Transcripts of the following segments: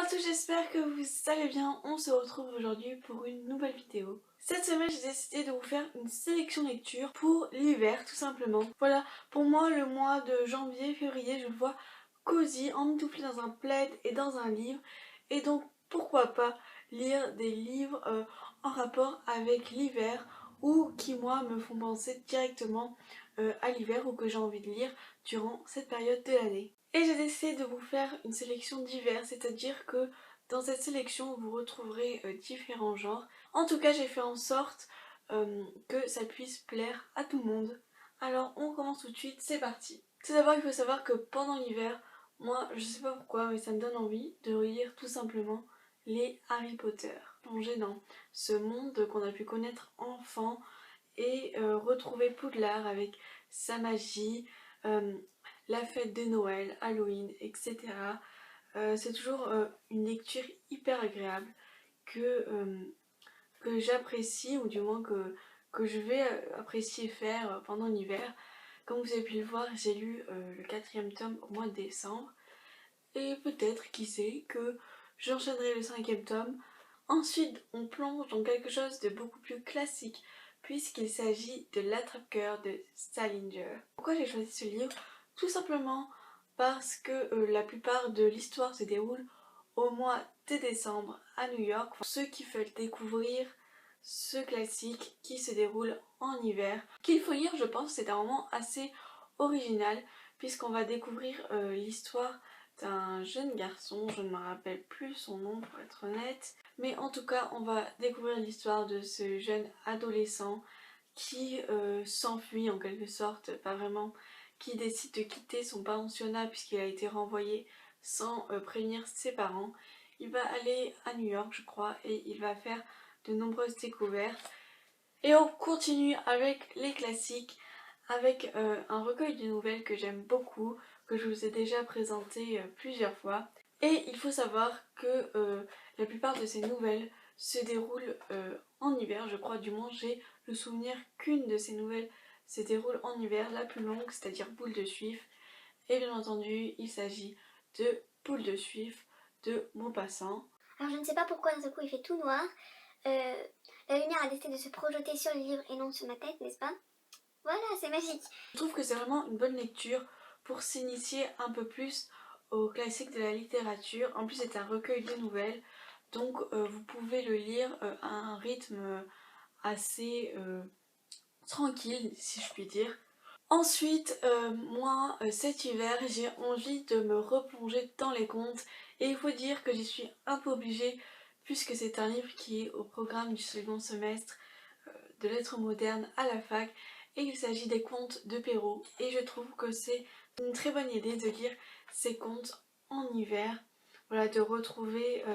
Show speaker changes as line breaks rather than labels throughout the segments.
à tous, j'espère que vous allez bien. On se retrouve aujourd'hui pour une nouvelle vidéo. Cette semaine, j'ai décidé de vous faire une sélection lecture pour l'hiver, tout simplement. Voilà, pour moi, le mois de janvier, février, je le vois cosy, emmitouflé dans un plaid et dans un livre. Et donc, pourquoi pas lire des livres en rapport avec l'hiver ou qui, moi, me font penser directement à l'hiver ou que j'ai envie de lire durant cette période de l'année. Et j'ai décidé de vous faire une sélection diverse, c'est-à-dire que dans cette sélection vous retrouverez différents genres. En tout cas j'ai fait en sorte que ça puisse plaire à tout le monde. Alors on commence tout de suite, c'est parti. Tout d'abord il faut savoir que pendant l'hiver, moi je sais pas pourquoi mais ça me donne envie de relire tout simplement les Harry Potter. Plonger dans ce monde qu'on a pu connaître enfant et retrouver Poudlard avec sa magie, la fête de Noël, Halloween, etc. C'est toujours une lecture hyper agréable que j'apprécie, ou du moins que je vais apprécier faire pendant l'hiver. Comme vous avez pu le voir, j'ai lu le 4e tome au mois de décembre. Et peut-être, qui sait, que j'enchaînerai le 5e tome. Ensuite, on plonge dans quelque chose de beaucoup plus classique, puisqu'il s'agit de L'Attrape-Cœur de Salinger. Pourquoi j'ai choisi ce livre? Tout simplement parce que la plupart de l'histoire se déroule au mois de décembre à New York. Pour ceux qui veulent découvrir ce classique qui se déroule en hiver, qu'il faut lire, je pense, c'est un roman assez original, puisqu'on va découvrir l'histoire d'un jeune garçon, je ne me rappelle plus son nom pour être honnête, mais en tout cas on va découvrir l'histoire de ce jeune adolescent qui s'enfuit en quelque sorte, pas vraiment, qui décide de quitter son pensionnat puisqu'il a été renvoyé sans prévenir ses parents. Il va aller à New York je crois et il va faire de nombreuses découvertes. Et on continue avec les classiques, avec un recueil de nouvelles que j'aime beaucoup, que je vous ai déjà présenté plusieurs fois. Et il faut savoir que la plupart de ces nouvelles se déroulent en hiver, je crois, du moins j'ai le souvenir qu'une de ces nouvelles se déroule en hiver, la plus longue, c'est-à-dire Boule de Suif. Et bien entendu, il s'agit de Boule de Suif de Maupassant.
Alors je ne sais pas pourquoi d'un coup il fait tout noir. La lumière a décidé de se projeter sur le livre et non sur ma tête, n'est-ce pas? Voilà, c'est magique.
Je trouve que c'est vraiment une bonne lecture pour s'initier un peu plus aux classiques de la littérature. En plus c'est un recueil de nouvelles, donc vous pouvez le lire à un rythme assez tranquille si je puis dire. Ensuite, moi cet hiver j'ai envie de me replonger dans les contes et il faut dire que j'y suis un peu obligée puisque c'est un livre qui est au programme du second semestre de lettres modernes à la fac et il s'agit des contes de Perrault et je trouve que c'est une très bonne idée de lire ces contes en hiver, voilà, de retrouver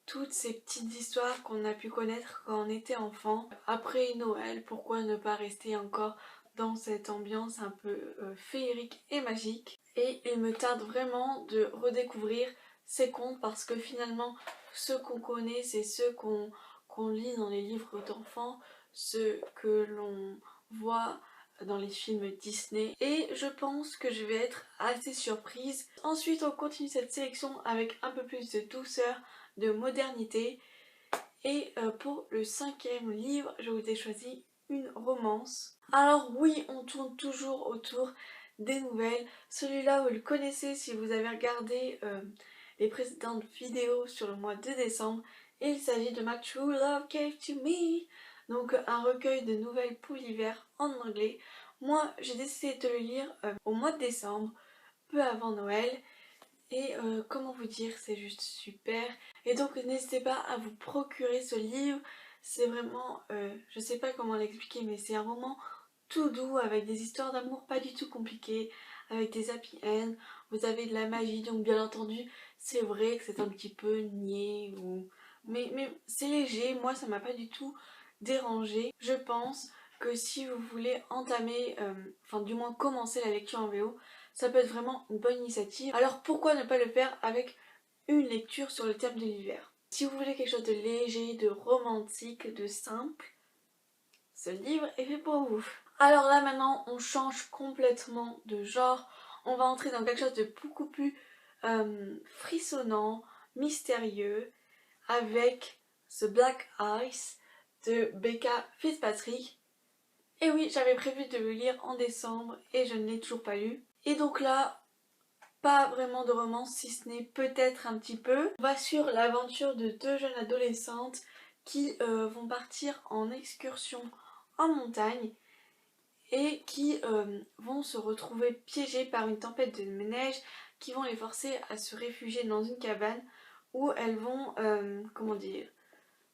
toutes ces petites histoires qu'on a pu connaître quand on était enfant. Après Noël, pourquoi ne pas rester encore dans cette ambiance un peu féerique et magique. Et il me tarde vraiment de redécouvrir ces contes parce que finalement ceux qu'on connaît c'est ceux qu'on lit dans les livres d'enfants, ceux que l'on voit dans les films Disney et je pense que je vais être assez surprise. Ensuite on continue cette sélection avec un peu plus de douceur, de modernité et pour le 5e livre je vous ai choisi une romance. Alors oui, on tourne toujours autour des nouvelles. Celui-là vous le connaissez si vous avez regardé les précédentes vidéos sur le mois de décembre. Il s'agit de My True Love Gave to Me, donc un recueil de nouvelles pour l'hiver en anglais. Moi j'ai décidé de le lire au mois de décembre, peu avant Noël. Et comment vous dire, c'est juste super. Et donc n'hésitez pas à vous procurer ce livre. C'est vraiment, je sais pas comment l'expliquer, mais c'est un roman tout doux avec des histoires d'amour pas du tout compliquées, avec des happy ends. Vous avez de la magie, donc bien entendu, c'est vrai que c'est un petit peu niais ou... Mais c'est léger, moi ça m'a pas du tout dérangé. Je pense que si vous voulez entamer, enfin du moins commencer la lecture en VO, ça peut être vraiment une bonne initiative. Alors pourquoi ne pas le faire avec une lecture sur le thème de l'hiver? Si vous voulez quelque chose de léger, de romantique, de simple, ce livre est fait pour vous. Alors là maintenant on change complètement de genre, on va entrer dans quelque chose de beaucoup plus frissonnant, mystérieux avec The Black Ice de Becca Fitzpatrick. Et oui, j'avais prévu de le lire en décembre et je ne l'ai toujours pas lu. Et donc là, pas vraiment de romance, si ce n'est peut-être un petit peu. On va sur l'aventure de deux jeunes adolescentes qui vont partir en excursion en montagne et qui vont se retrouver piégées par une tempête de neige qui vont les forcer à se réfugier dans une cabane où elles vont,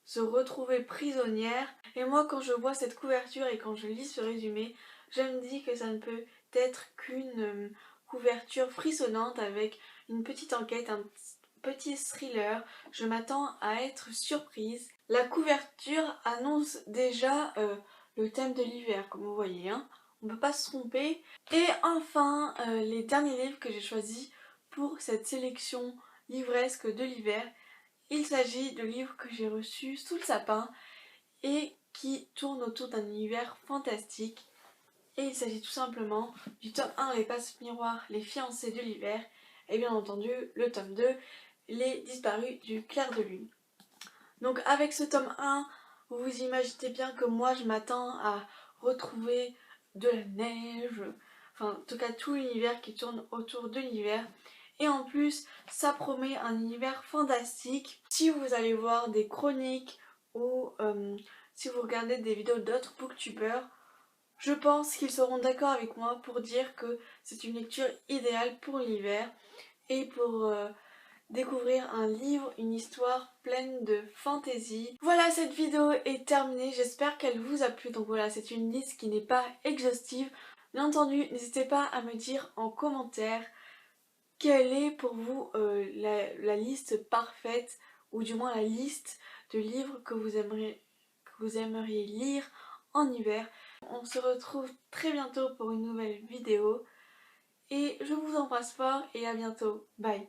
se retrouver prisonnières. Et moi, quand je vois cette couverture et quand je lis ce résumé, je me dis que ça ne peut être qu'une couverture frissonnante avec une petite enquête, un petit thriller. Je m'attends à être surprise. La couverture annonce déjà le thème de l'hiver, comme vous voyez, hein. On ne peut pas se tromper. Et enfin, les derniers livres que j'ai choisis pour cette sélection livresque de l'hiver. Il s'agit de livres que j'ai reçus sous le sapin et qui tournent autour d'un univers fantastique. Et il s'agit tout simplement du tome 1, Les passe-miroirs, les fiancés de l'hiver, et bien entendu le tome 2, Les disparus du clair de lune. Donc avec ce tome 1, vous vous imaginez bien que moi je m'attends à retrouver de la neige, enfin en tout cas tout l'univers qui tourne autour de l'hiver. Et en plus, ça promet un univers fantastique. Si vous allez voir des chroniques ou si vous regardez des vidéos d'autres booktubers, je pense qu'ils seront d'accord avec moi pour dire que c'est une lecture idéale pour l'hiver et pour découvrir un livre, une histoire pleine de fantaisie. Voilà, cette vidéo est terminée, j'espère qu'elle vous a plu. Donc voilà, c'est une liste qui n'est pas exhaustive. Bien entendu, n'hésitez pas à me dire en commentaire quelle est pour vous la liste parfaite, ou du moins la liste de livres que vous aimeriez lire en hiver. On se retrouve très bientôt pour une nouvelle vidéo et je vous embrasse fort et à bientôt. Bye.